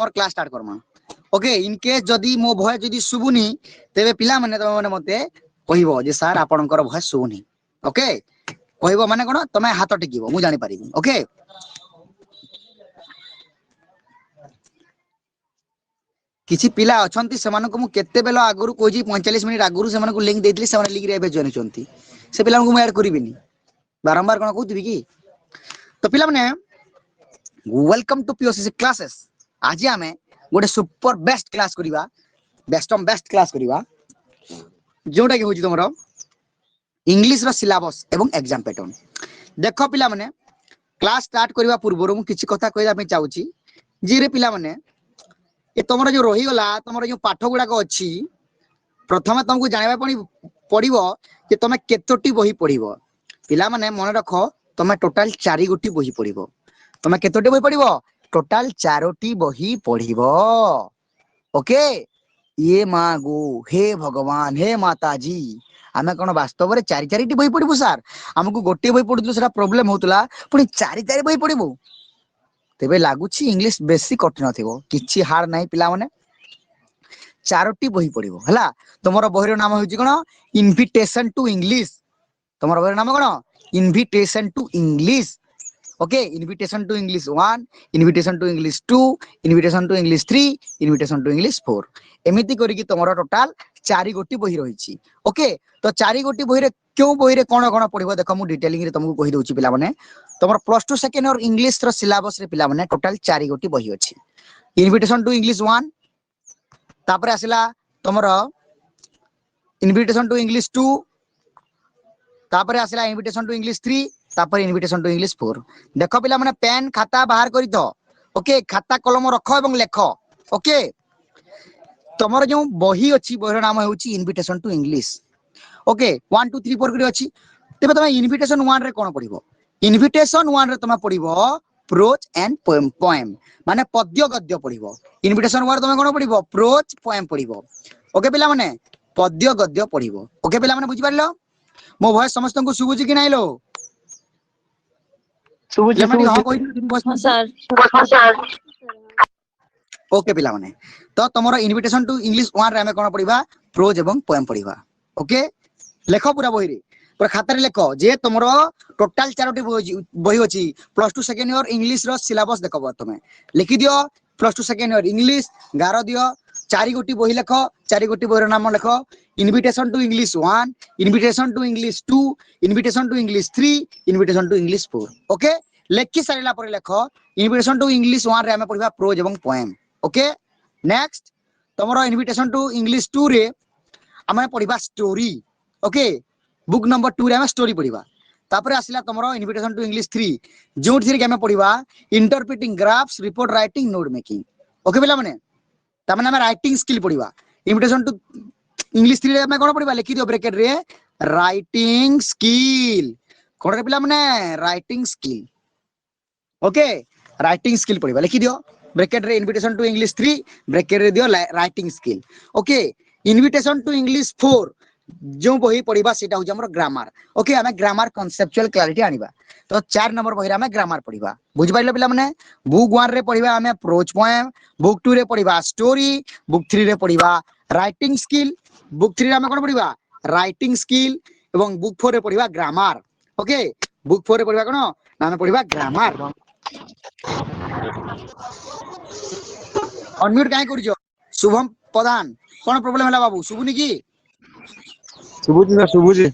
और class start Karma okay in case जदी मो भय जदी सुबुनी तेबे पिला माने तमे माने मते कहिबो जे सर आपनकर भय सुबुनी ओके कहिबो माने कोन तमे हाथ टेकिबो मु जानि पारिबी ओके किछि पिला अछंती सेमानकु मु केते बेलो आगुरु कोजी 45 मिनिट आगुरु सेमानकु लिंक देइतली सेमाने लिंक रे एबे जॉइन चंती से पिला को मु ऐड करिबिनी बारंबार कोन कहउतबी की तो पिला माने वेलकम टू पीओसीसी क्लासेस आज आमे गोटे सुपर बेस्ट क्लास करिवा बेस्ट क्लास करिवा जोटा कि होची तमरो इंग्लिश रो सिलेबस एवं एग्जाम पैटर्न देखो पिला माने क्लास स्टार्ट करिवा पूर्वरु मु किछि कथा कहिला पे चाहूची जी रे पिला माने ए तमरो जो रही गला तमरो जो पाठ गुडा को अछि प्रथम तुमको जानिबा पड़िबो कि तमे केतोटी बही पढिबो पिला माने मन रखो तमे टोटल 4 गोटी बही पढिबो तमे केतोटी बही पढिबो टोटल 4टी बही पढिबो ओके ये मागो हे भगवान हे माताजी आमे कोन वास्तव रे 4टी बही पढिबो सर हमकु गोटी बही पढुतलो सेटा प्रॉब्लम होतला पुनी 4 बही पढिबो तेबे लागुची इंग्लिश बेसी कठिन थिबो किछि हार नाही पिला माने 4टी बही पढिबो हला तमरो बहीर नाम होची कोन इनविटेशन टू इंग्लिश तमरो बहीर नाम कोन invitation to English okay invitation to English 1 invitation to English 2 invitation to English 3 invitation to English 4 एमिति करी कि तमरो टोटल 4 गोटी बही रहिची ओके तो 4 गोटी बही रे क्यों बही रे कोन कोन पढिबो देखो मु डिटेलिंग रे तुमको कहि दोची पिला माने तमरो प्लस 2 सेकेंड और इंग्लिश रो सिलेबस रे पिला माने टोटल 4 गोटी बही अछि इनविटेशन टू इंग्लिश 1 तापर आसिला तमरो इनविटेशन टू इंग्लिश 2 तापर आसिला इनविटेशन टू इंग्लिश 3 तापर इनविटेशन टू इंग्लिश 4 देखो पिला माने पेन खाता बाहर करि दो ओके खाता कलम रखो एवं लेखो ओके तमरो जो बही अछि बहीर नाम होची इनविटेशन टू इंग्लिश ओके 1 2 3 4 करी अछि तेबे तमे इनविटेशन 1 रे कोन पढिबो इनविटेशन 1 रे तमे पढिबो प्रोज एंड पोएम माने पद्य गद्य पढिबो इनविटेशन 1 तमे कोन पढिबो प्रोज पोएम पढिबो ओके पिला माने पद्य गद्य पढिबो ओके पिला माने बुझि पारलो मो भय समस्त को सुबुजी कि नाइलो सुबुजी सर ओके पिला माने तो तमरो इनविटेशन टू इंग्लिश 1 रे हमें कोन पढिबा प्रोज एवं पोएम पढिबा ओके लेखो पूरा बही रे पूरा खाता रे लेखो जे तमरो टोटल 4टी बही अछि प्लस 2 सेकेंड ईयर इंग्लिश रो सिलेबस देखो तमे लिखि दियो प्लस 2 सेकेंड ईयर इंग्लिश गारो दियो 4 गोटी बही लेखो 4 गोटी बही रो नाम लेखो invitation to English 1 invitation to English 2 invitation to English 3 invitation to English 4 okay लेखि सारिला पर लेखो इनविटेशन टू इंग्लिश 1 रे हमें पढिबा प्रोज एवं पोएम ओके नेक्स्ट तमरो इनविटेशन टू इंग्लिश 2 रे हमें पढिबा स्टोरी ओके बुक नंबर 2 रे हमें स्टोरी पढिबा तापर आसिला तमरो इनविटेशन टू इंग्लिश 3 जो थी के हमें पढिबा interpreting graphs report writing note making okay पिला माने ता माने हमें राइटिंग स्किल पढिबा इनविटेशन टू इंग्लिश 3 रे हमें कोन पढिबा लिखि दियो ब्रैकेट रे राइटिंग स्किल कोन रे पिला माने writing skill okay writing skill पढिबा लिखि दियो ब्रैकेट रे इनविटेशन टू इंग्लिश 3 ब्रैकेट रे दियो writing skill okay invitation to English 4 जो बही पढिबा सेटा हो हमर ग्रामर ओके हमें ग्रामर कांसेप्चुअल क्लैरिटी आनिबा तो 4 नंबर बही रे हमें ग्रामर पढिबा बुझ पाइलो पिला माने बुक 1 रे पढिबा हमें प्रोज पोएम बुक 2 रे पढिबा स्टोरी बुक 3 रे पढिबा राइटिंग स्किल बुक 3 रे हमें कोन पढिबा राइटिंग स्किल एवं बुक 4 रे पढिबा ग्रामर ओके बुक 4 रे पढिबा कोन हमें पढिबा ग्रामर अनम्यूट काहे करिजो शुभम प्रधान कोन प्रॉब्लम हला बाबू सुबुनी की सुबुजी सर सुबुजी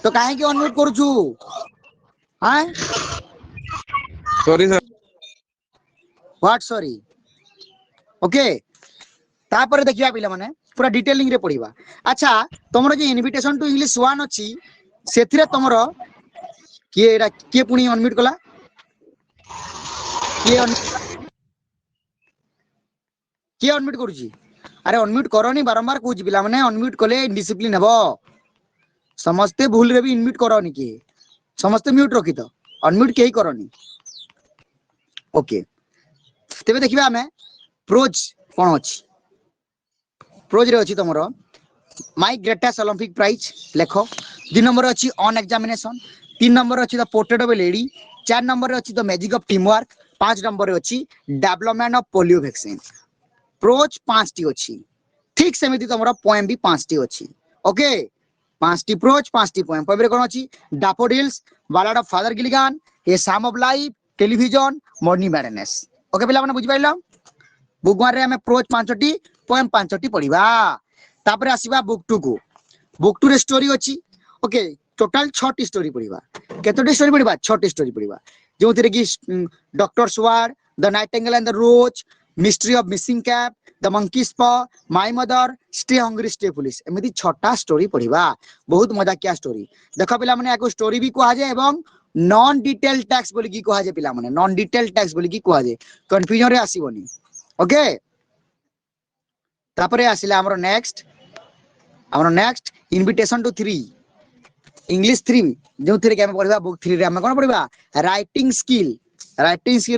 तो काहे की अनम्यूट करूछु हां sorry sir what sorry okay तापर देखिया पिला माने पूरा डिटेलिंग रे पढिबा अच्छा तमरो जे इनविटेशन टू इंग्लिश 1 अछि सेथिरे तमरो के एरा के पुनी अनम्यूट कला के अनम्यूट करूची अरे अनम्यूट करनी बारंबार कहूची पिला माने अनम्यूट कले डिसिप्लिन हेबो समस्ते भूल रे भी अनम्यूट करनी के समस्ते म्यूट रखी तो अनम्यूट केही करनी ओके तेबे देखिबा हमें प्रोज कोन अछि प्रोज रे अछि तमरो माय ग्रेटेस्ट ओलंपिक प्राइज लेखो 2 नंबर अछि ऑन एग्जामिनेशन 3 नंबर अछि the portrait of a lady 4 number अछि the magic of teamwork 5 number रे अछि development of polio vaccine prose 5 टी अछि ठीक सेमिति तमरो पोएम भी 5 टी अछि ओके 5 टी प्रोच 5 टी पोएम पबरे कोन अछि daffodils ballad of father Gilligan a psalm of life television morning madness okay पिला माने बुझि पाइलो बुक 1 रे हमें प्रोच 5 टी पोएम 5 टी पढिबा तापरे आसीबा बुक 2 को बुक 2 रे स्टोरी अछि ओके टोटल 6 टी स्टोरी पढिबा केतोटी स्टोरी पढिबा 6 टी स्टोरी पढिबा जो थिरे कि डॉक्टर स्वार the nightingale and the rose mystery of missing cap the monkey's paw my mother stay hungry stay foolish एमिति 6टा स्टोरी पढिबा बहुत मजाकिया स्टोरी देखो पिला माने एको स्टोरी भी कहा जाय एवं नॉन डिटेल टैक्स बोली की कहा जाय पिला माने नॉन डिटेल टैक्स बोली की कहा जाय कंफ्यूजन रे आसीबोनी ओके तापरे आसिला हमरो नेक्स्ट इनविटेशन टू 3 इंग्लिश 3 जो थिरे के हम पढिबा बुक 3 रे हम कोन पढिबा राइटिंग स्किल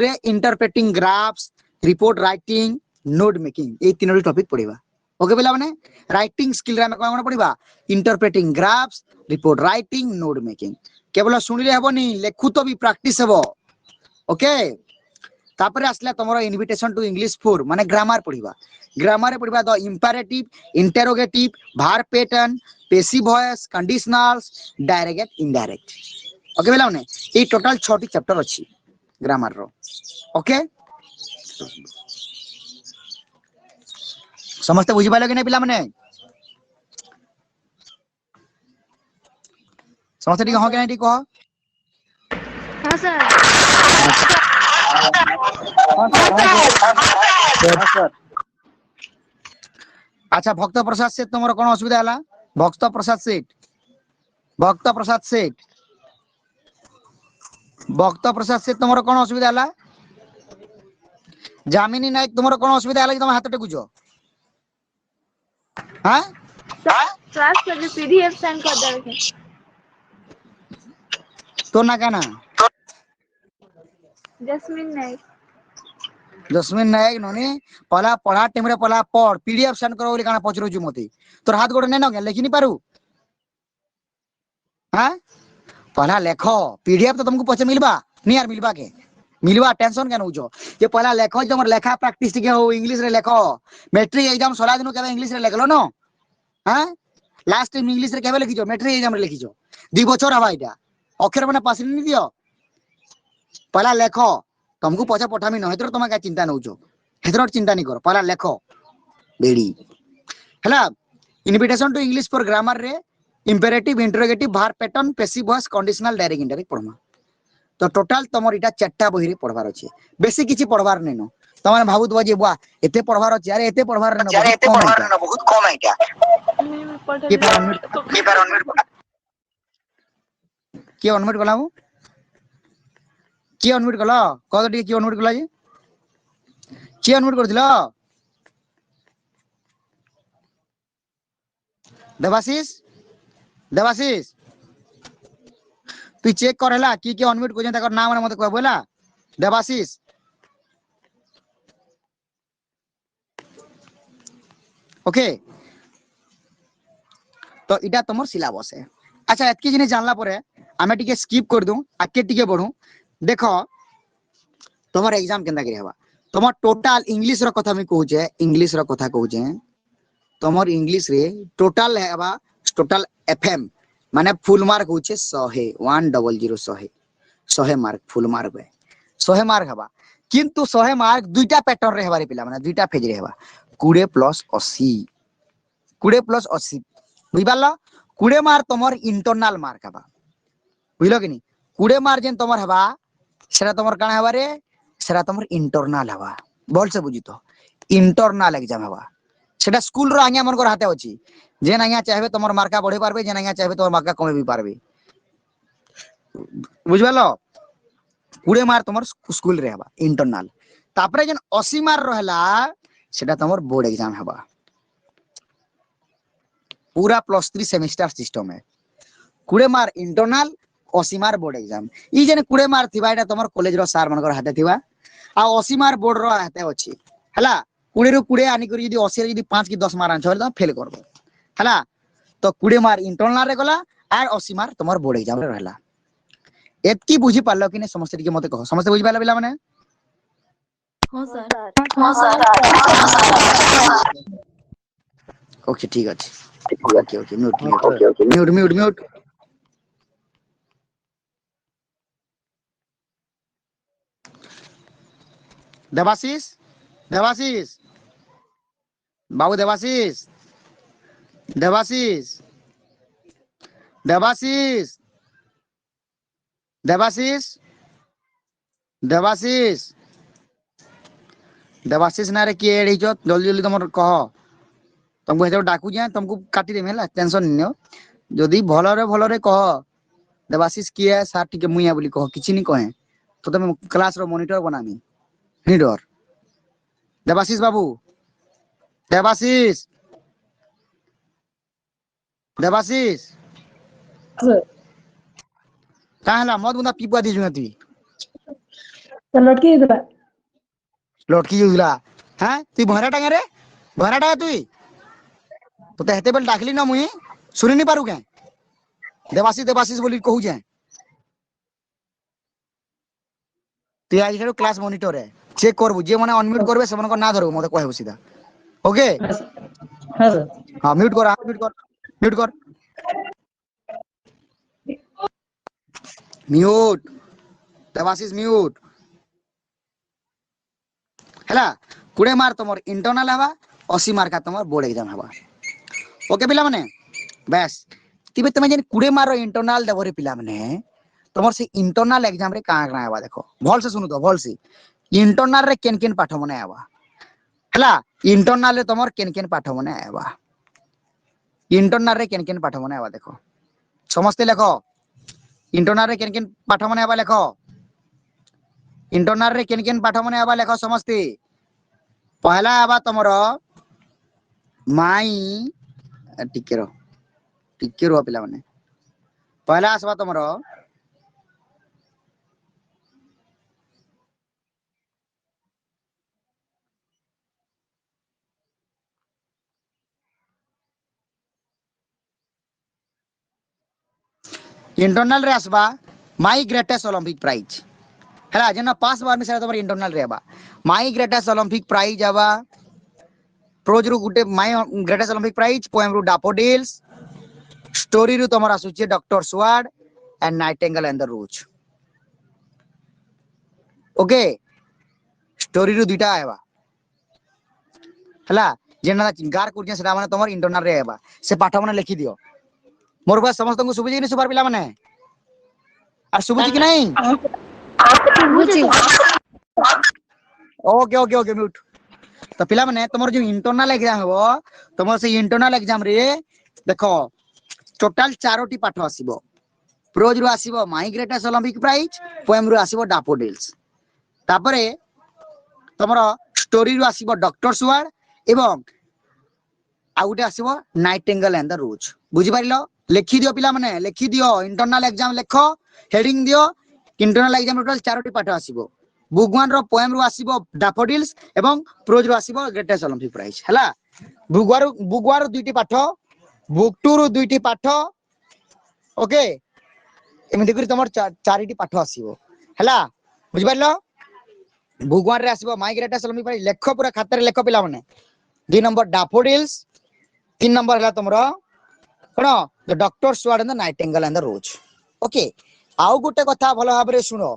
रे interpreting graphs report writing note making ए तीनोटी टॉपिक पढिबा ओके पिला माने राइटिंग स्किल रे हम कोन पढिबा interpreting graphs report writing note making केवल सुनिले हेबोनी लेखु तो भी प्रैक्टिस हेबो ओके तापरे आसला तमरो इनविटेशन टू इंग्लिश 4 माने ग्रामर रे पढिबा the imperative interrogative verb pattern passive voice conditionals direct indirect okay बेला माने ए टोटल 6 टी चैप्टर अछि ग्रामर रो ओके समस्त बुझि पालो कि नै पिला माने समस्त टी हो कि नै टी कह हां सर अच्छा भक्त प्रसाद से तुमर कोन असुविधा हला भक्त प्रसाद से तुमर कोन असुविधा हला जामिनी नायक तुमर कोन असुविधा हला कि तुम हाथ टेकुजो हां क्लास कर जो पीडीएफ सेंड कर देवे तो ना कहना जस्मिन नायक नोनी पहला पढ़ा टाइम रे पहला पढ़ पीडीएफ सेंड करो बोली काना पचरो छु मते तोर हाथ गोड़ नै न लिखि नि पारू हां पहला लेखो पीडीएफ तो तुमको पछे मिलबा नि यार मिलबा टेंशन केन होजो जे पहला लेखो तमर लेखा प्रैक्टिस के हो इंग्लिश रे लेखो मैट्रिक एग्जाम सला दिनो केबे इंग्लिश रे लेखलो न हां लास्ट टाइम इंग्लिश रे केबे लिखिजो मैट्रिक एग्जाम रे लिखिजो 2 बछर हवा इटा अक्षर माने पास नि दियो पहला लेखो तुमको पछे पठामी न हेतर तुम का चिंता नउजो हेतर चिंता नि कर पहला लेखो बेडी हला invitation to English for grammar रे imperative interrogative verb pattern passive voice conditional direct indirect पढमा तो टोटल तमर इटा 4टा बही रे पढवार अछि बेसी किछि पढवार नै न तमने भाबुत बजे बुआ एते पढवार अछि अरे एते पढवार न बहुत कम है क्या के अनम्यूट गलाऊ की अनम्यूट गला कह दे की अनम्यूट गला जी की अनम्यूट करथिलो देवाशीष तू चेक करला की अनम्यूट को ताकर नाम मते कहबो होला देवाशीष ओके तो इटा तमर सिलेबस है अच्छा एतकी जिने जानला परे आमे टिके स्किप कर दूं आके टिके बढ़ू देखो तमर एग्जाम केनदा करी हवा तमर टोटल इंग्लिश रो कथा में कहू जे तमर इंग्लिश रे टोटल हेबा टोटल एफएम माने फुल मार्क होचे 100 मार्क फुल मार्क है 100 मार्क हवा किंतु 100 मार्क दुईटा पैटर्न रे हेबा रे पिला माने दुईटा फेज रे हेबा 20 प्लस 80 बुझिबाला 20 मार्क तमर इंटरनल मार्क हवा बुझलो कि नहीं 20 मार्क जेन तमर हवा सेरा तमर काना हवा रे सेरा तमर इंटरनल हवा बोल से बुझी तो इंटरनल एग्जाम हवा सेटा स्कूल रो आज्ञा मन को हाथे अछि जेन आज्ञा चाहबे तमर मार्का बढ़े पारबे जेन आज्ञा चाहबे तमर मार्का कमे भी पारबे बुझबालो 20 मार्क तमर स्कूल रे हवा इंटरनल तापरे जेन 80 मार्क रहला सेटा तमर बोर्ड एग्जाम हवा पूरा +3 सेमेस्टर सिस्टम है 20 mark internal 80 mark board exam ई जेन 20 मार्क थिबा एटा तमर कॉलेज रो सार मनकर हाथे थिबा आ 80 मार्क बोर्ड रो हाथे अछि हला 20 रो 20 आनी करी यदि 80 रे यदि 5 की 10 मार्क आनछ त फेल करबो हला तो 20 मार्क इंटरनल रे गला आर 80 मार्क तमर बोर्ड एग्जाम रे रहला एतकी बुझी पालो कि नै समस्त के मते कहो समस्त बुझी पालो बिला माने हाँ सर ओके ठीक আছে okay okay mute mute mute mute Debashish Debashish बाबू देवाशीष देवाशीष देवाशीष देवाशीष देवाशीष देवाशीष ना रे किए एड हिचो जल्दी जल्दी तुम कह तुमको हेतु डाकू जाए तुमको काटी देमे हला टेंशन नियो जदी भलरे कह देवाशीष किए सार टिके मुइया बोली कह किछि नि कहे तो तुम क्लास रो मॉनिटर बनामी नि डर देवाशीष बाबू देवाशीष देवाशीष का हला मत बुंदा पीपा दी जुना तू तो लटकी इधर लटकी जुला हैं तू भरा टांगे रे भरा टांगे तू तो हेते बेल डाकली ना मुई सुनि नि पारु के देवाशीष देवाशीष बोली कहू जाए तू आज क्लास मॉनिटर है चेक करबू जे माने अनम्यूट करबे से मन को ना धरबू मते कहबू सीधा ओके हाँ सर हां म्यूट कर म्यूट कर म्यूट देवाशीष म्यूट हैला कुड़े मार तमर इंटरनल हवा 80 मार्क का तमर बोर्ड एग्जाम हवा ओके पिला माने बस तिबे तमे जेन कुड़े मार इंटरनल देबो रे पिला माने तमर से इंटरनल एग्जाम रे का का हवा देखो भल से सुनु तो भल से इंटरनल रे केन केन पाठ मने हवा हैला इंटरनल रे तमर केन केन पाठ मने हवा इंटरनल रे केन केन पाठ मने हवा देखो समस्त लेखो इंटरनल रे केन केन पाठ मने हवा लेखो इंटरनल रे केन केन पाठ मने हवा लेखो समस्त पहला हवा तमरो माई टिके रो पिला माने पहला आसवा तमरो इंटरनल रे आसबा माई ग्रेटेस्ट ओलंपिक प्राइज हैला जेना पास बार में से तमर इंटरनल रे आबा माई ग्रेटेस्ट ओलंपिक प्राइज आबा प्रोज रु गुटे my greatest Olympic prize poem रु डैफोडिल्स स्टोरी रु तमर आसुचे doctor's word and nightingale and the rose okay story रु दुटा आबा हैला जेना गार कुर्जे सेटा माने तमर इंटरनल रे आबा से पाठ माने लिखि दियो मोर बात समस्त को सुबुजी नि सुपर पिला माने आ सुबुजी कि नहीं ओके ओके ओके म्यूट तो पिला माने तमर जो इंटरनल एग्जाम हो तमर से इंटरनल एग्जाम रे देखो टोटल 4टी पाठ आसीबो प्रोज रु आसीबो my greatest Olympic prize poem रु आसीबो डैफोडिल्स तापरे तमरो स्टोरी रु आसीबो डॉक्टर स्वार्ड एवं आउटे आसीबो नाइटिंगेल एंड द रोज बुझी पारिलो लिखि दियो पिला माने लिखि दियो इंटरनल एग्जाम लेखो हेडिंग दियो इंटरनल एग्जाम टोटल 4टी पाठ आसीबो बुक 1 रो पोएम रु आसीबो डैफोडिल्स एवं प्रोज रु आसीबो ग्रेटेस्ट ओलंपिक प्राइज हैला बुक 1 रो 2टी पाठ बुक 2 रो 2टी पाठ ओके एमिति करी तमर 4टी पाठ आसीबो हैला बुझि पारलो बुक 1 रे आसीबो माई ग्रेटेस्ट ओलंपिक प्राइज लेखो पूरा खाता रे लेखो पिला माने 2 नंबर डैफोडिल्स 3 नंबर हला तमरो कोन the doctor's word and the nightingale and the rose okay आउ गुटे कथा भलो भाबरे सुनो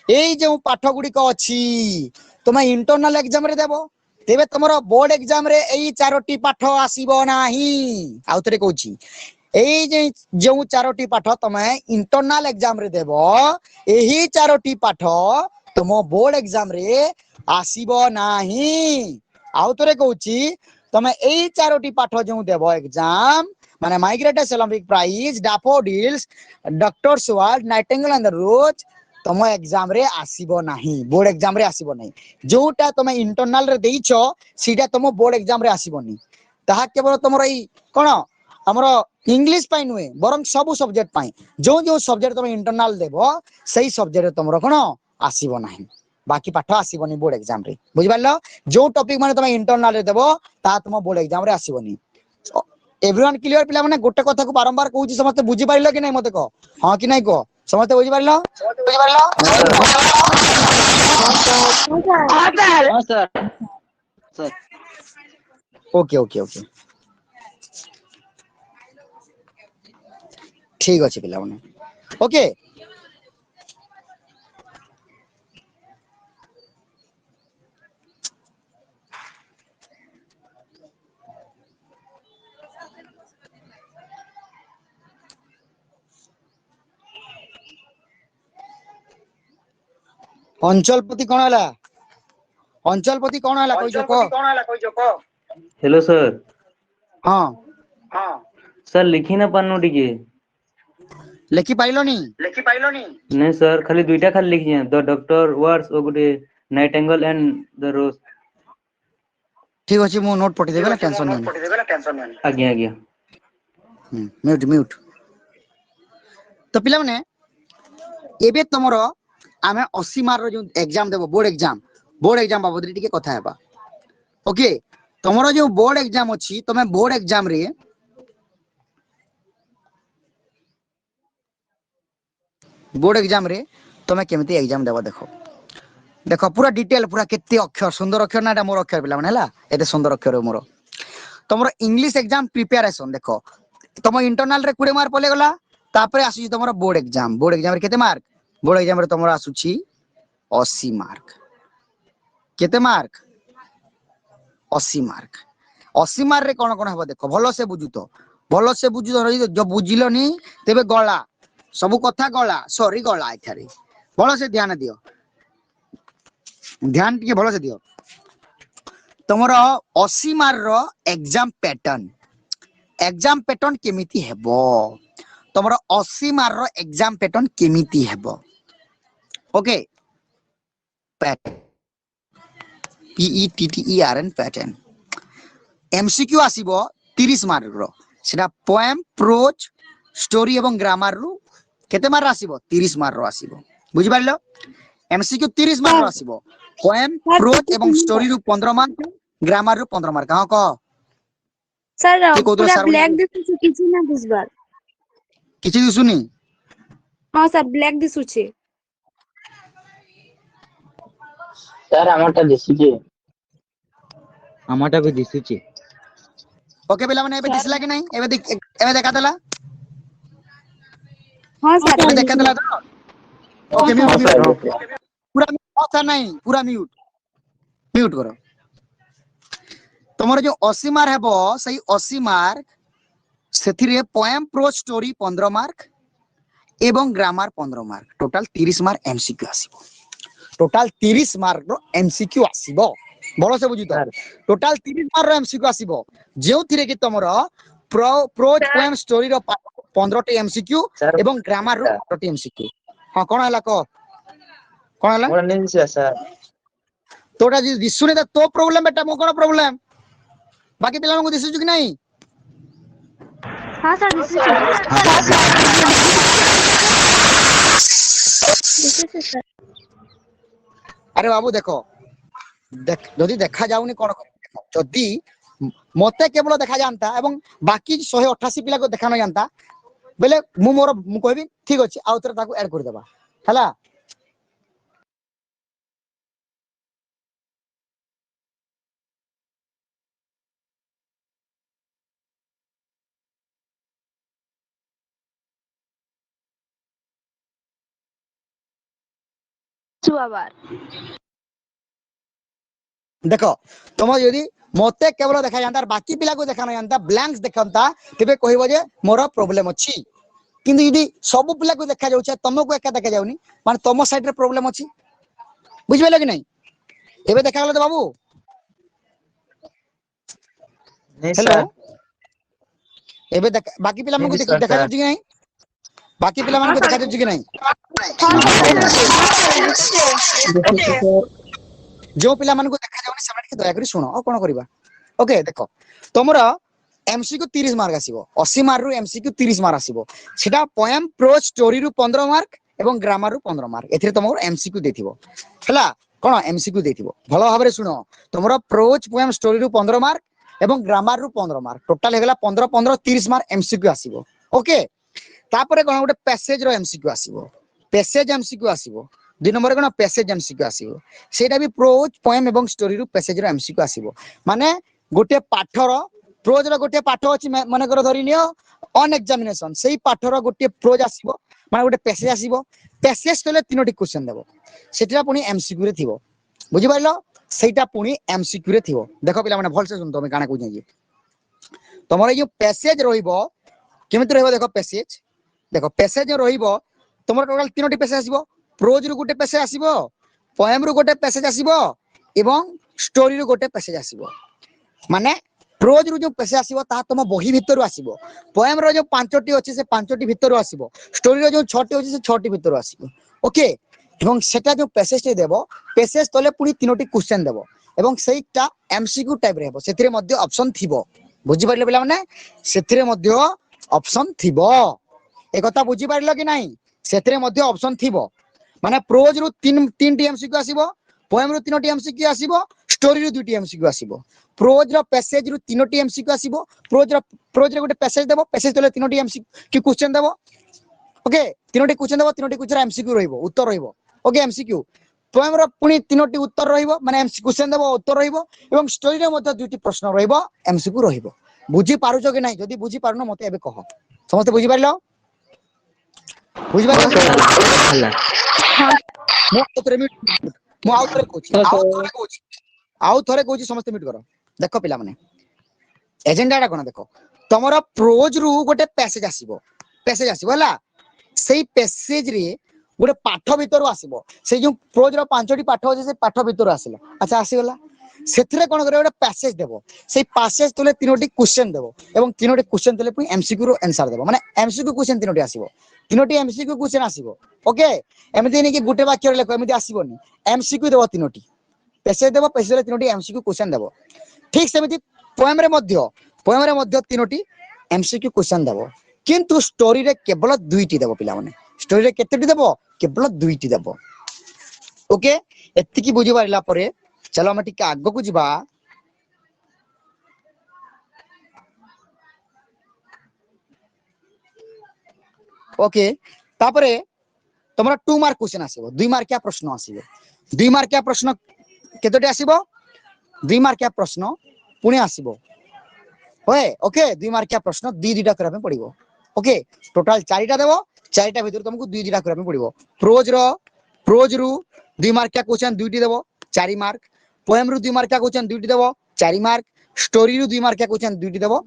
एई जे पाठ गुडी को अछि तुम इंटरनल एग्जाम रे देबो तेबे तमरो बोर्ड एग्जाम रे एई 4टी पाठ आसीबो नाही आउ तरे कहूची एई जे 4टी पाठ तुम इंटरनल एग्जाम रे देबो एही 4टी पाठ तुम बोर्ड एग्जाम रे आसीबो नाही आउ तरे कहूची तुम एई 4टी पाठ जो देबो एग्जाम माने my greatest Olympic prize daffodils doctor's word nightingale and the rose तुम एग्जाम रे आसीबो नाही बोर्ड एग्जाम रे आसीबो नाही जोटा तुम इंटरनल रे देइछो सीटा तुम बोर्ड एग्जाम रे आसीबोनी ताहा केवल तुमर ई कोन हमरो इंग्लिश पाई नुए बरम सब सब्जेक्ट पाई जो जो सब्जेक्ट तुम इंटरनल देबो सही सब्जेक्ट तुमर कोन आसीबो नाही बाकी पाठ आसीबोनी बोर्ड एग्जाम रे बुझि पारलो जो टॉपिक माने तुम इंटरनल रे देबो ता तुम बोर्ड एग्जाम रे आसीबोनी एवरीवन क्लियर पिला माने गोटे कथा को बारंबार कहूची समस्त बुझि पारिलो कि नहीं मते को हां कि नहीं को समस्त बुझि पारिलो हाँ sir sir okay okay okay ठीक अच्छे पिला ओके अंचलपति कौन है अंचलपति कौन है कह हेलो सर हाँ सर लिखी ना पानो टिके लेखि पाइलनी नहीं सर खाली दुईटा खाली लिखी हैं द डॉक्टर वर्ड्स और गुटे नाइटेंगल एंड द रोज ठीक अच्छे मु नोट पठे देबे ना टेंशन नहीं आज्ञा आज्ञा म्यूट म्यूट तो पिला माने एबे तमरो आमे 80 मार्क रो जो एग्जाम देबो बोर्ड एग्जाम बाबद टिके कथा हेबा ओके तमरो जो बोर्ड एग्जाम अछि तमे बोर्ड एग्जाम रे तमे केमती एग्जाम देबो देखो पूरा डिटेल पूरा केते अक्षर सुंदर अक्षर ना मोर अक्षर पिला माने हला एते सुंदर अक्षर मोर तमरो इंग्लिश एग्जाम प्रिपरेशन देखो तुम इंटरनल रे 20 मार्क पले गला तापरे आसी तुम बोर्ड एग्जाम रे केते मार्क बोर्ड एग्जाम रे तुम आसुची 80 मार्क केते मार्क 80 मार्क 80 मार्क रे कोन कोन हबो देखो भलो से बुझु तो जो बुझिलनी तेबे गला सब कथा गला सॉरी गला एथारे भलो से ध्यान दियो ध्यान टिके भलो से दियो तुमरो 80 मार्क रो एग्जाम पैटर्न केमिति हेबो तुमरो 80 मार्क रो एग्जाम पैटर्न केमिति हेबो okay pattern PETTERN pattern MCQ आसीबो 30 मार्क रो सेटा पोएम प्रोज स्टोरी एवं ग्रामर रु केते मार्क आसीबो 30 मार्क रो आसीबो बुझि पारलो एमसीक्यू 30 मार्क रो आसीबो पोएम प्रोज एवं स्टोरी रु 15 मार्क ग्रामर रु 15 मार्क हां कह सर के कोदो पूरा सर ब्लैक दिसुची किछि ना बुझबार किछि दिसुनी हां सर ब्लैक दिसुची सर আমারটা দিছিছে আমারটা भी दिसुची ओके पिला माने एबे दिसला कि नहीं एबे देखा देला हां सर एबे देखा देला तो ओके म्यूट पूरा अच्छा नहीं पूरा म्यूट करो तुमरो जो 80 मार्क हेबो सही 80 मार्क सेथिरे पोएम प्रोज स्टोरी 15 मार्क एवं grammar 15 mark total 30 mark MCQ आसीबो टोटल 30 मार्क रो एमसीक्यू आसीबो भलो से बुझी तो टोटल 30 मार्क रो एमसीक्यू आसीबो जेउ थिरे कि तमरो प्रोज पोएम स्टोरी रो 15 टी एमसीक्यू एवं ग्रामर रो 15 टी एमसीक्यू हां कोन हला को कोन हला मोर नहीं दिसे सर तोटा जे दिसुने त तो प्रॉब्लम बेटा मो कोन प्रॉब्लम बाकी पिला को दिसु कि नहीं हां सर दिसुची सर अरे बाबू देखो जदि देखा जाउनी कोन जदि मते केवल देखा जानता एवं बाकी 188 पिला को देखा न जानता बेले मु कहबी ठीक अछि आउतरे ताको ऐड कर देबा हला सुआबार देखो तुम यदि मते केवल देखा जानता बाकी पिला को देखा न जानता ब्लैंक्स देखंता तबे कहबो जे मोर प्रॉब्लम अछि किंतु यदि सब पिला को देखा जाउछ तुमको एका देखा जाउनी माने तुम साइड रे प्रॉब्लम अछि बुझ भेलो कि नहीं एबे देखा गेल तो बाबू नहीं हेलो सर एबे बाकी पिला मन को देखा जाउछ कि नहीं बाकी पिला मन को देखा जाउछ कि नहीं जो पिला मन को देखा जाउनी सेमाने के दया करी सुनो आ कोन करबा ओके देखो तमरा एमसीक्यू 30 मार्क आसीबो 80 मार्क रु एमसीक्यू 30 मार्क आसीबो सेटा पोएम प्रोज स्टोरी रु 15 मार्क एवं ग्रामर रु 15 मार्क एथिरे तमरो एमसीक्यू देथिबो हला कोन एमसीक्यू देथिबो भलो भाबरे सुनो तमरो प्रोज पोएम स्टोरी रु 15 मार्क एवं ग्रामर रु 15 मार्क टोटल हेगला 15 15 30 मार्क एमसीक्यू आसीबो ओके तापरे कोन गोटे पैसेज रो एमसीक्यू आसीबो पैसेज एमसीक्यू आसीबो दुई नंबर कोन पैसेज एमसीक्यू आसीबो सेटा भी प्रोज पोएम एवं स्टोरी रु पैसेज रो एमसीक्यू आसीबो माने गोटे पाठर प्रोज रो गोटे पाठ अछि माने कर धरि नियो ऑन एग्जामिनेशन सेही पाठर गोटे प्रोज आसीबो माने गोटे पैसेज आसीबो पैसेज तले तीनोटी क्वेश्चन देबो सेटा पुनी एमसीक्यू रे थिबो बुझि पाइलो सेटा पुनी एमसीक्यू रे थिबो देखो पिला माने भल से सुन तमे काना को जे तमरो जो पैसेज रहिबो केमिति रहिबो देखो पैसेज रहिबो तमरो टोटल तीनोटी पैसेज आसीबो प्रोज रु गोटे पैसेज आसीबो पोएम रु गोटे पैसेज आसीबो एवं स्टोरी रु गोटे पैसेज आसीबो माने प्रोज रु जो पैसेज आसीबो ता तम बही भितर आसीबो पोएम रो जो पांचटी अछि से पांचटी भितर आसीबो स्टोरी रो जो छटी अछि से छटी भितर आसीबो ओके एवं सेटा जो पैसेज ते देबो पैसेज तले पुनी तीनोटी क्वेश्चन देबो एवं सेटा एमसीक्यू टाइप रहबो सेथिरे मध्ये ऑप्शन थिबो बुझि पाइले पिला माने सेथिरे मध्ये ऑप्शन थिबो ए कथा बुझि पाइलो कि नाही सेथिरे मध्ये ऑप्शन थिबो माने प्रोज रु तीन टी एमसीक्यू आसीबो पोएम रु तीनोटी एमसीक्यू आसीबो स्टोरी रु दुटी एमसीक्यू आसीबो प्रोज रो पैसेज रु तीनोटी एमसीक्यू आसीबो प्रोज रे गोटे पैसेज देबो पैसेज तले तीनोटी एमसीक्यू क्वेश्चन देबो ओके तीनोटी क्वेश्चन देबो तीनोटी क्वेश्चन एमसीक्यू रहइबो उत्तर रहइबो ओके एमसीक्यू पोएम रो पुनी तीनोटी उत्तर रहइबो माने एमसीक्यू क्वेश्चन देबो उत्तर रहइबो एवं स्टोरी रे मध्ये दुटी प्रश्न रहइबो एमसीक्यू रहइबो बुझि पारुछो कि नाही जदी बुझि पारुनो मते एबे कह समस्त बुझि पारलो बुझि पारलो मो आउथरे कोची आउ थरे कोची समस्त मिट करो देखो पिला माने एजेंडाटा कोन देखो तमरो प्रोज रु गोटे पैसेज आसीबो हला सेही पैसेज रे गोटे पाठ भीतर आसीबो से जो प्रोज रो पांचटी पाठ अछि से पाठ भीतर आसीला अच्छा आसीगला सेथिरे कोन करे गोटे पैसेज देबो सेही पैसेज तले तीनोटी क्वेश्चन देबो एवं तीनोटी क्वेश्चन तले पुनी एमसीक्यू रो आंसर देबो माने एमसीक्यू क्वेश्चन तीनोटी आसीबो तीनोटी एमसीक्यू क्वेश्चन आसीबो ओके एमिति नै कि गुटे वाक्य लेखो एमिति आसीबोनी एमसीक्यू देबो तीनोटी पैसेज देबो पैसेज रे तीनोटी एमसीक्यू क्वेश्चन देबो ठीक सेमिति पोएम रे मध्य तीनोटी एमसीक्यू क्वेश्चन देबो किंतु स्टोरी रे केवल दुईटी देबो पिला माने स्टोरी रे केतेटी देबो केवल दुईटी देबो ओके एत्ति की बुझि पारिला परे चलो हम टिके आगो को जिबा ओके तापरे तमरा 2 मार्क क्वेश्चन आसीबो 2 मार्किया प्रश्न आसीबो 2 मार्किया प्रश्न केतोटी आसीबो 2 मार्किया प्रश्न पुणी आसीबो होय ओके 2 मार्किया प्रश्न दीटा करबे पड़िबो ओके टोटल 4टा देबो 4टा भीतर तुमको 2 करबे पड़िबो प्रोज रु 2 मार्किया क्वेश्चन 2टी देबो 4 मार्क पोएम रु 2 मार्किया क्वेश्चन 2टी देबो 4 मार्क स्टोरी रु 2 मार्किया क्वेश्चन 2टी देबो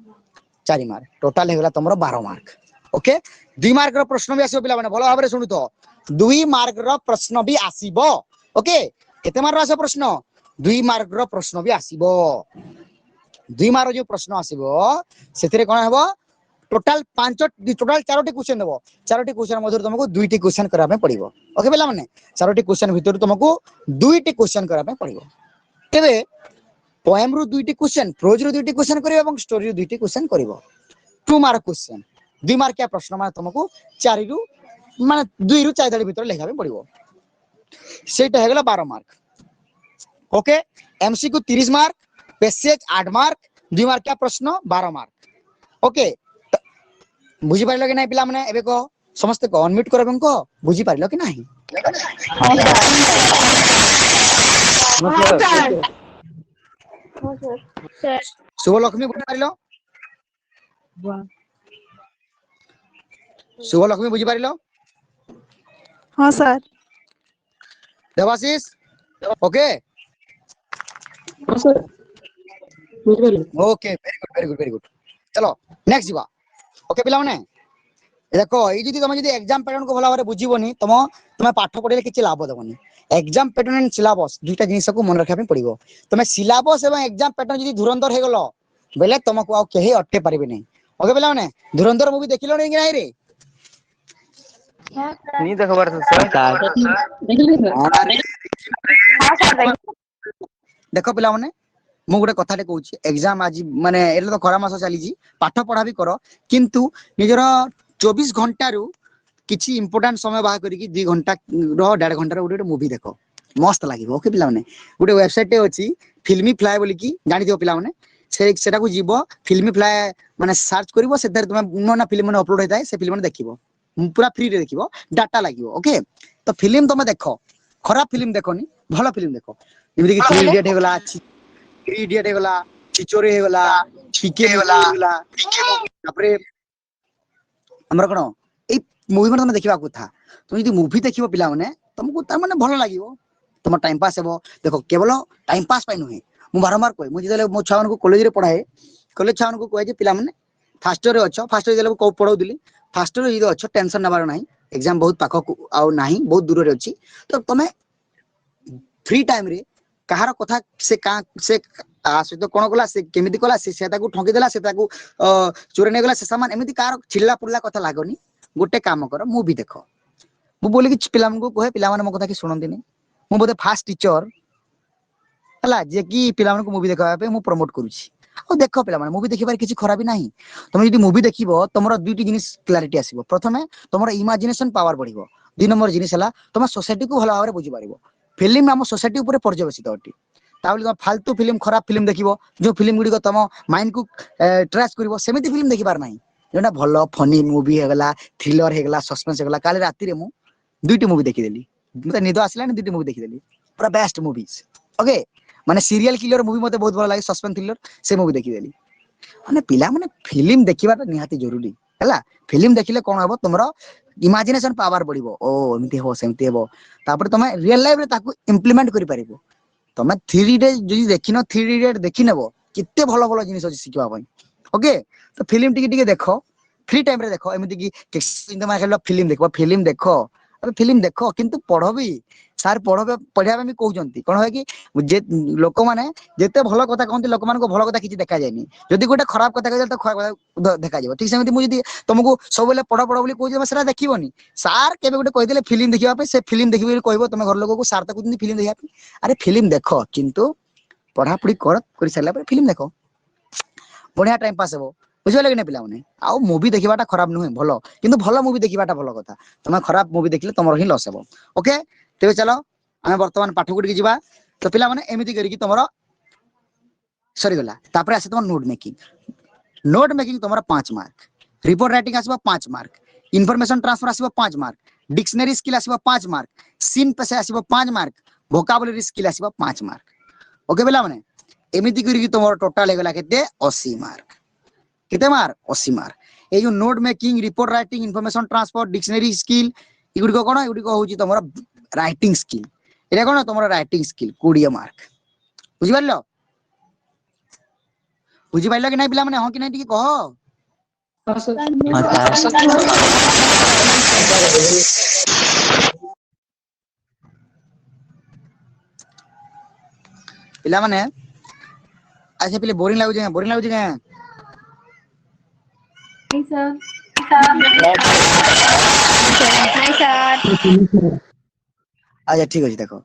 4 मार्क टोटल हेगला तमरो 12 मार्क ओके 2 मार्क रो प्रश्न भी आसीबो पिला माने भलो भाबरे सुनु तो 2 मार्क रो प्रश्न भी आसीबो ओके केते मार्क आसो प्रश्न 2 मार्क रो प्रश्न भी आसीबो 2 मार्क जो प्रश्न आसीबो सेथिरे कोन हेबो टोटल 4टी क्वेश्चन देबो 4टी क्वेश्चन मधुर तुमको 2टी क्वेश्चन कराबे पड़िबो ओके पिला माने 4टी क्वेश्चन भीतर तुमको 2टी क्वेश्चन कराबे पड़िबो तेबे पोएम रु 2टी क्वेश्चन प्रोज रु 2टी क्वेश्चन करियो एवं स्टोरी रु 2टी क्वेश्चन करिवो 2 मार्क क्वेश्चन 2 मार्किया प्रश्न माने तुमको 4 रु माने 2 रु 4 दाडी भीतर लेखाबे पड़िबो सेटा हेगला 12 mark okay MCQ 30 mark passage 8 mark 2 मार्किया प्रश्न 12 मार्क ओके बुझी पारिलो कि नाही पिला माने एबे को समस्त को अनम्यूट करबेन को बुझी पारिलो कि नाही शुभ लक्ष्मी बुझी पारिलो शुभ लक्ष्मी बुझी पारिलो हां सर देवाशीष ओके हां सर बुझ गेली ओके वेरी गुड चलो नेक्स्ट जीवा ओके पिला माने देखो ए जदी तुम जदी एग्जाम पैटर्न को भला भाबरे बुझिबोनी तुम पाठ पढले किछि लाभ देबोनी एग्जाम पैटर्न एंड सिलेबस दुईटा जिनिस को मन रखा पड़िबो तुम सिलेबस एवं एग्जाम पैटर्न जदी धुरंधर हे गलो बेले तुमको आ केही अटके पारिबे नै ओके पिला माने धुरंधर मूवी देखिलो नै कि नाही रे नहीं देखबार सर देखो पिला माने मु गोटे कथाटे कहूची एग्जाम आज माने एले तो खरा मास चली जी पाठ पढ़ा भी करो किंतु निजर 24 घंटा रु किछि इंपोर्टेंट समय बाहा करी 2 घंटा रो 1.5 घंटा रो गोटे मूवी देखो मस्त लागिबो ओके पिला माने गोटे वेबसाइट टे अछि फिल्मी फ्लाई बोली की जानि दियो पिला माने सेटा को जीवो फिल्मी फ्लाई माने सर्च करिवो सेधर तुम नोना फिल्म माने अपलोड होइताय से फिल्म माने देखिवो पूरा फ्री रे देखिवो डाटा लागिवो ओके तो फिल्म तुम देखो खराब फिल्म देखनी भल फिल्म देख जेमि कि 3 इडियट हेगला 3 इडियट हेगला चिचोरे हेगला पीके हेगला तापरे हमर कोन ए मूवी मन तुम देखिबा କଥା तुम यदि मूवी देखिबो पिला माने तुमको त माने भल लागिवो तुम टाइम पास हेबो देखो केवल टाइम पास पाइ नुहे मु बारंबार कहे मु जेले मो छावन को कॉलेज रे पढ़ाए कॉलेज छावन को कहे जे पिला माने फास्ट ईयर रे अच्छो फास्ट ईयर जेले को पढ़ौ दिली फास्ट ईयर यदि अच्छो टेंशन नबार नाही एग्जाम बहुत पाख आ नाही बहुत दूर रे अछि तो तमे फ्री टाइम रे कहार कथा से तो कोन कला से केमिति कला से ताकू ठंकी देला से ताकू चोरे ने गला से सामान एमिति कार चिल्ला पुल्ला कथा लागोनी गोटे काम कर मूवी देख मु बोले कि पिला को कहे पिला माने मो कथा कि सुनंदिनी मु बोले फास्ट टीचर हला जे कि पिला को मूवी देखा पे मु प्रमोट करूची आ देखो पिला माने मूवी देखिबार किछि खराबी नाही तुम यदि मूवी देखिबो तमरो दुईटी जिनिस क्लैरिटी आसीबो प्रथमे तमरो इमेजिनेशन पावर बढ़िबो दुई नंबर जिनिस हला तुम सोसाइटी को भलो भाबरे बुझि पारिबो फिल्म हम सोसाइटी ऊपर पर्यवेसित अटी ताबले तुम फालतू फिल्म खराब फिल्म देखिबो जो फिल्म गुडी को तुम माइंड को ट्रैश करिवो सेमिति फिल्म देखिबार नाही जेना भलो फनी मूवी हेगला थ्रिलर हेगला सस्पेंस हेगला काले राती रे मु दुईटी मूवी देखि देली मते निद आसला नि दुईटी मूवी देखि देली पूरा बेस्ट मूवीज ओके माने सीरियल किलर मूवी मते बहुत भलो लागे सस्पेंस थ्रिलर से मूवी देखि देली माने पिला माने फिल्म देखिबाटा निहाती जरूरी हला फिल्म देखिले कोन हबो तुमरो इमेजिनेशन पावर बढ़िबो ओ एमती हो सेमती हेबो तापर तमे रियल लाइफ रे ताकू इंप्लीमेंट करि परिबो तमे 3 डे जदी देखिनो 3 डे देखि नेबो कित्ते भलो भलो जिनिस अछि सिखबा पई ओके तो फिल्म टिके देखो फ्री टाइम रे देखो एमती कि फिल्म देखो अबे फिल्म देखो किंतु पढ़ो भी सार पढ़ो पढ़िया में कहउचंती कोन है कि जे लोक माने जेते भलो कथा कहंती लोक मान को भलो कथा किछि देखा जायनी जदी गोटे खराब कथा कहल तो खराब कथा देखा जाबो ठीक सेमती मु जदी तुमको सब बेले पढ़ो पढ़ो बोली कहउ सेरा देखिबोनी सार केबे गोटे कहि देले फिल्म देखिबा पे से फिल्म देखिबे कहबो तुम घर लोक को सार त कहउचंती फिल्म देखिबा पे अरे फिल्म देखो किंतु पढ़ा पढ़ी कर सारला पर फिल्म देखो बढ़िया टाइम पास हेबो बुझिबा कि नै पिला माने आ मूवी देखिबाटा खराब नुहे भलो किंतु भलो मूवी देखिबाटा भलो कथा तुम खराब मूवी देखिले तमरो ही लॉस हेबो ओके तेबे चलो हमें वर्तमान पाठ गुडी जिबा तो पिला माने एमिति करी कि तमरो सरी गला तापर आसे तुम नोट मेकिंग तुमरो 5 मार्क रिपोर्ट राइटिंग आसीबो 5 मार्क इंफॉर्मेशन ट्रांसफर आसीबो 5 मार्क डिक्शनरी स्किल आसीबो 5 मार्क सीन पे से आसीबो 5 मार्क वोकैबुलरी स्किल आसीबो 5 मार्क ओके पिला माने एमिति करी कि तमरो टोटल हे गला केते 80 मार्क केते मार्क 80 मार्क ए जो note making report writing information transfer dictionary skill इगुडी को कोन इगुडी को होची तमरो राइटिंग स्किल एटा कोन तमरो राइटिंग स्किल 20 मार्क बुझि पारलो कि नै पिला माने हां कि नै टिके कह हाँ सर हाँ सर पिला माने अच्छा पिले बोरिंग लागु जे के नहीं सर नहीं सर अच्छा ठीक अछि देखो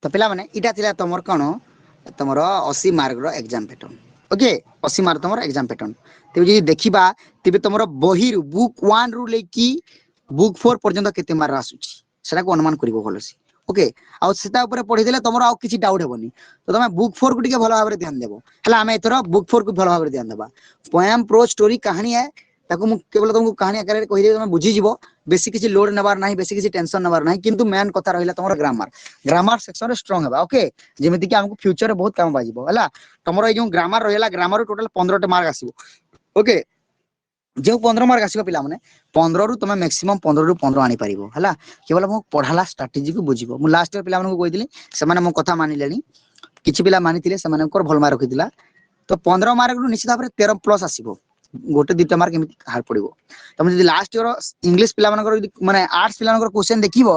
तो पिला माने इटा थिला तमर कोन तमरो 80 मार्क रो एग्जाम पैटर्न ओके 80 मार्क तमरो एग्जाम पैटर्न तेबे जे देखिबा तेबे तमरो बही रु बुक 1 रु लेकी बुक 4 पर्यंत केते मार्क आसुची सेटा को अनुमान करिवो भलोसी ओके आ सेटा ऊपर पढि देले तमरो आ किछि डाउट हेबोनी तो तमे बुक 4 को टिके भलो भाबरे ध्यान देबो हला हमें एतरो बुक 4 को भलो भाबरे ध्यान देबा पोएम प्रोज स्टोरी कहानी है ताको मु केवल तुमको कहानी आकार कहि दे तमे बुझी जिवो बेसी किछि लोड नबार नाही बेसी किछि टेंशन नबार नाही किंतु मेन कथा रहिला तमरो ग्रामर सेक्शन रे स्ट्रांग हेबा ओके जेमिति कि हमको फ्यूचर रे बहुत काम बाजिबो हला तमरो ए जो ग्रामर रहिला ग्रामर टोटल 15 टे मार्क आसीबो ओके जो 15 मार्क आसीबो पिला माने 15 रु तमे मैक्सिमम 15 रु 15 आनी परिबो हला केवल मु पढाला स्ट्रेटजी को बुझिबो मु लास्ट ईयर पिला माने को कहिदिली से माने मो कथा मानिलेनी किछि पिला मानिथिले से माने को भल मार्क रखिदिला तो 15 मार्क रु निश्चित भाबरे 13 प्लस आसीबो गोटे दुटा मार्क एमि हार पड़िबो तमे जदी लास्ट ईयर इंग्लिश पिला मानकर माने आर्ट्स पिला मानकर क्वेश्चन देखिबो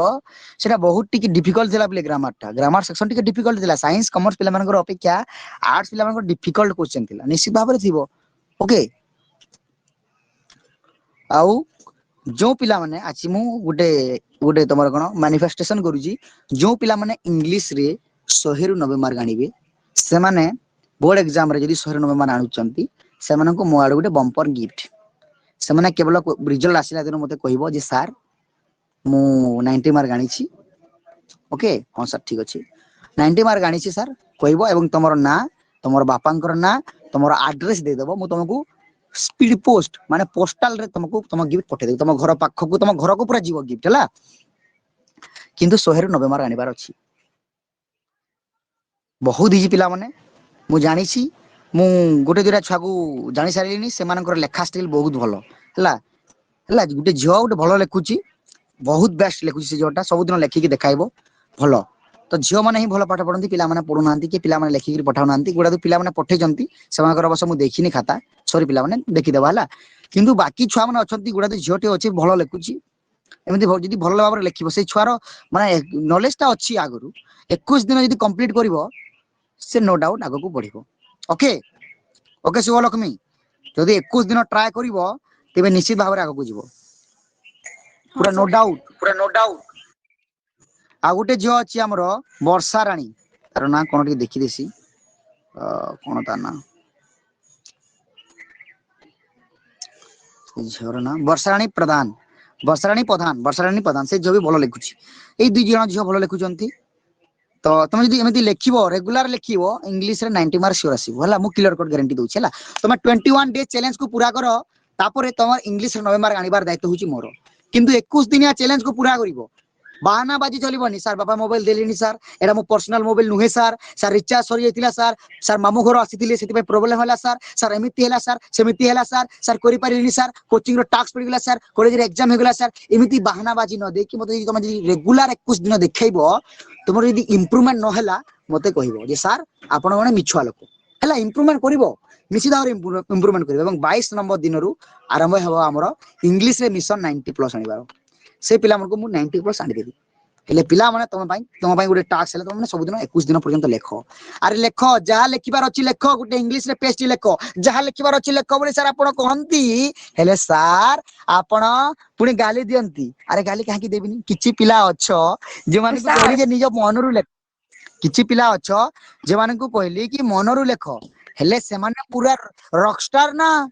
सेटा बहुत टिके डिफिकल्ट थिला पिले ग्रामर सेक्शन टिके डिफिकल्ट थिला साइंस कॉमर्स पिला मानकर अपेक्षा आर्ट्स पिला मानकर डिफिकल्ट क्वेश्चन थिला निश्चित भाबरे थिबो ओके आउ जो पिला माने आछि मु गुटे तमर कोन मैनिफेस्टेशन करूची जो पिला माने इंग्लिश रे 100 रु 90 मार्क आनिबे से माने बोर्ड एग्जाम रे जदी 100 रु 90 मार्क आनुचंती से माने को मो आड़ गुटे बम्पर गिफ्ट से माने केवल रिजल्ट आसिला दिन मते कहबो जे सर मु 90 मार्क आनी छी ओके हां सर ठीक अछि 90 मार्क आनी छी सर कहबो एवं तमरो ना तमरो बापांकर ना तमरो एड्रेस दे देबो मु तुमको स्पीड पोस्ट माने पोस्टल रे तुमको तुम गिफ्ट पठे देबो तुम घर पाखकू तुम घर को पूरा जीव गिफ्ट हला किंतु 100 ରୁ 90 मार्क आनिबार अछि बहुत इजी पिला माने मु जानि छी मु गोटे दुरा छुआ को जानि सारिलिनी से मानकर लेखा स्टाइल बहुत भलो हला हला गोटे झियो गोटे भलो लेखुची बहुत बेस्ट लेखुची से जोटा सब दिन लेखि के देखाइबो भलो तो झियो माने ही भलो पाठ पढंती पिला माने पढु नांती कि पिला माने लेखि के पठाउ नांती गुडा तो पिला माने पठे जंती सेमानकर अवश्य मु देखिनी खाता सॉरी पिला माने देखि देबा हला किंतु बाकी छुआ माने अछंती गुडा तो झियोटे अछि भलो लेखुची एमती जदी भलो भाबरे लेखिबो से छुआर माने नॉलेज ता अछि आगरु 21 दिन जदी कंप्लीट करिवो से नो डाउट आगो को बढ़िबो ओके ओके शुभलक्ष्मी जदी 21 दिन ट्राई करिवो तेबे निश्चित भाबरे आगो को जीवो पूरा नो डाउट आ गोटे झियो अछि हमरो वर्षा रानी तार ना कोन टी देखि देसी कोन ता ना झियोर ना वर्षा रानी प्रधान से जो भी भलो लिखुची ए दुई जण झियो भलो लिखुचंती तो तुम जदी एमती लेखिबो रेगुलर लेखिबो इंग्लिश रे 90 मार्क श्योर आसीबो हला मु क्लियर कट गारंटी दोछि हला तुम 21 डे चैलेंज को पूरा करो तापरे तुम इंग्लिश रे 90 मार्क आनिबार दायित्व होची मोर किंतु 21 दिनिया चैलेंज को पूरा करिवो बहाना बाजी चलिबनी सर बाबा मोबाइल देलिनी सर एडा मो पर्सनल मोबाइल नुहे सर रिचार्ज सरी जाइतिला सर मामू घर आसीतिले सेति पे प्रॉब्लम होला सर एमिति होला सर सेमिति होला सर करि पारिलिनी सर कोचिंग रो टास्क पड़ी गेला सर कॉलेज रे एग्जाम हे गेला सर एमिति बहाना बाजी न दे कि मते तुम जदी रेगुलर 21 दिन देखैबो तुमर यदि इंप्रूवमेंट न होला मते कहिबो जे सर आपण गने मिछुआ लोक हला इंप्रूवमेंट करिवो निश्चित भाव इंप्रूवमेंट करिवो एवं 22 नंबर दिन रु आरंभ हेबो हमरो इंग्लिश रे मिशन 90 प्लस आनिबारो से पिला मन को मु 90 प्लस आनि देबी हेले पिला माने तुम पाई गोटे टास्क हेले तुम माने सब दिन 21 दिन पर्यंत लेखो अरे लेखो जहा लेखिबार अछि लेखो गोटे इंग्लिश रे पेज लेखो जहा लेखिबार अछि लेखो बोले सर आपण कहंती हेले सर आपण पुनी गाली दियंती अरे गाली काहे की देबिनी किछि पिला अछो जे माने को कहली जे निज मनरु लेख किछि पिला अछो जे माने को कहली कि मनरु लेखो हेले से माने पूरा रॉकस्टार ना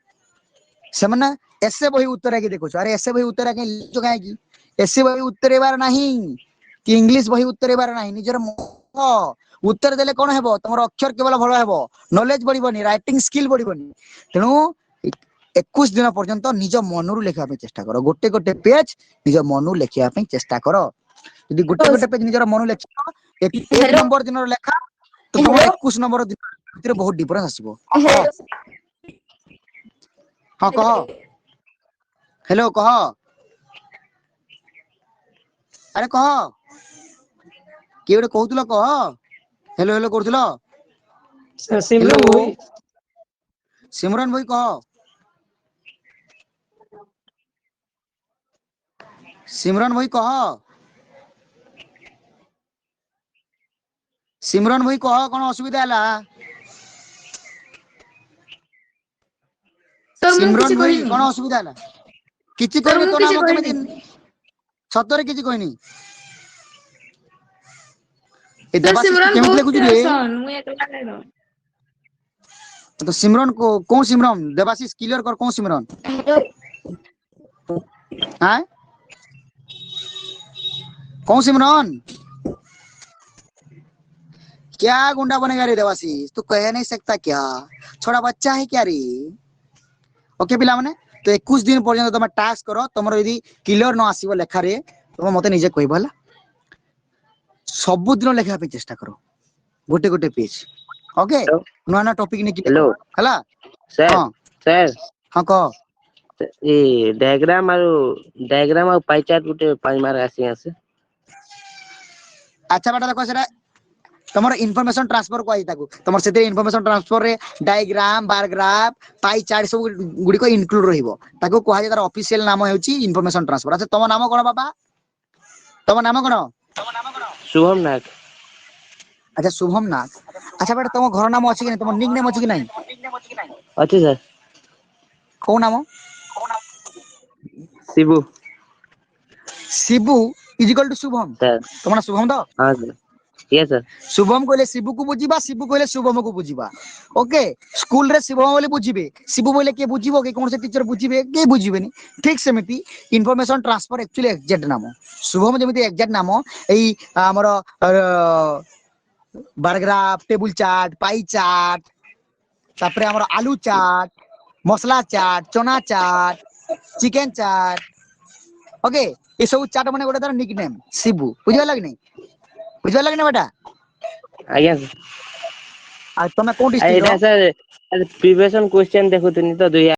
से माने ऐसे वही उत्तर है कि देखो अरे ऐसे वही उत्तर है कि लिखो काहे की ऐसे वही उत्तरेबार नहीं कि इंग्लिश वही उत्तरेबार नहीं निजर उत्तर देले कोन हेबो तमर अक्षर केवल भलो हेबो नॉलेज बढ़िबनी राइटिंग स्किल बढ़िबनी तेनु 21 दिन पर्यंत निज मनरु लेखा पे चेष्टा करो गोटे गोटे पेज निज मनरु लेखिया पे चेष्टा करो यदि गोटे गोटे पेज निजर मनरु लेखियो एक नंबर दिन लेखा तो तुम 21 नंबर दिन भीतर बहुत डिफरेंस आसीबो हां कह हेलो कह अरे कह के गोटे कहउतलो कह हेलो हेलो करथलो सिमरन भाई सिमरन भाई कह सिमरन भाई कह सिमरन भाई कह कोन असुविधा हला सर मु सिमरन किछि भाई कहिनी कोन असुविधा हला किछि सर कहबे मु तो किछि नाम केमे कहिनी दिन सतरे किछि कहनी ए सर देवाशीष तू सिमरन केमिति बहुत लिखुछु रे सन मु एकला नै रो तो सिमरन को कौन सिमरन देवाशीष क्लियर कर कौन सिमरन हैं कौन सिमरन क्या गुंडा बनेगा रे देवाशीष तू कह नहीं सकता क्या छोटा बच्चा है क्या रे ओके पिला माने तो 21 दिन पर्यंत तुम टास्क करो तुम यदि क्लियर न आसीबो लेखा रे तुम मते निजे कहबो हला सब दिन लेखा पे चेष्टा करो गोटे गोटे पेज ओके नुआ ना टॉपिक ने हेलो हला सर हां सर हां कह ए डायग्राम और पाई चार्ट गुटे 5 मार्क आसी आसे अच्छा बेटा देखो सेरा तमर इनफॉरमेशन ट्रांसफर को आई ताकू तमर सेते इनफॉरमेशन ट्रांसफर रे diagram bar graph pie chart सब गुडी को इंक्लूड रहिबो ताकू कोहा जे तार ऑफिशियल नाम हेउची इनफॉरमेशन ट्रांसफर अच्छा तम नाम कोन बाबा तम नाम कोन शुभम नाथ अच्छा शुभम नाथ अच्छा बेटा तम घर नाम अछि कि नहीं तम निक नेम अछि कि नहीं अच्छे सर को नाम शिबू शिबू इजिकल टू शुभम सर तम ना शुभम द हां सर यस सर शुभम कहले शिबू को बुझीबा शिबू कहले शुभम को बुझीबा ओके स्कूल रे शिवम बोले बुझीबे शिबू बोले के बुझीबो के कोन से टीचर बुझीबे के बुझीबेनी ठीक सेमिति इनफॉरमेशन ट्रांसफर एक्चुअली एग्जैक्ट नाम शुभम जेमिति एग्जैक्ट नाम एई हमर bar graph table chart pie chart तापरे हमर आलू चार्ट মশলা চাট, চনা চাট, চিকেন চাট, ওকে এই সব চাট মানে গোটে তার নিক নেম শিবু, বুঝিপারল কি নাই? বুঝিপারল কি না বেটা? ଆଜ୍ଞା ସାର୍। আর তুমি কোন ଆଉ ডিস্ট্রিক্ট? ଏଇଟା ସାର୍ ପ୍ରିଭିୟସ୍ କ୍ୱେଶ୍ଚନ୍ ଦେଖୁଥିଲି ତ 2000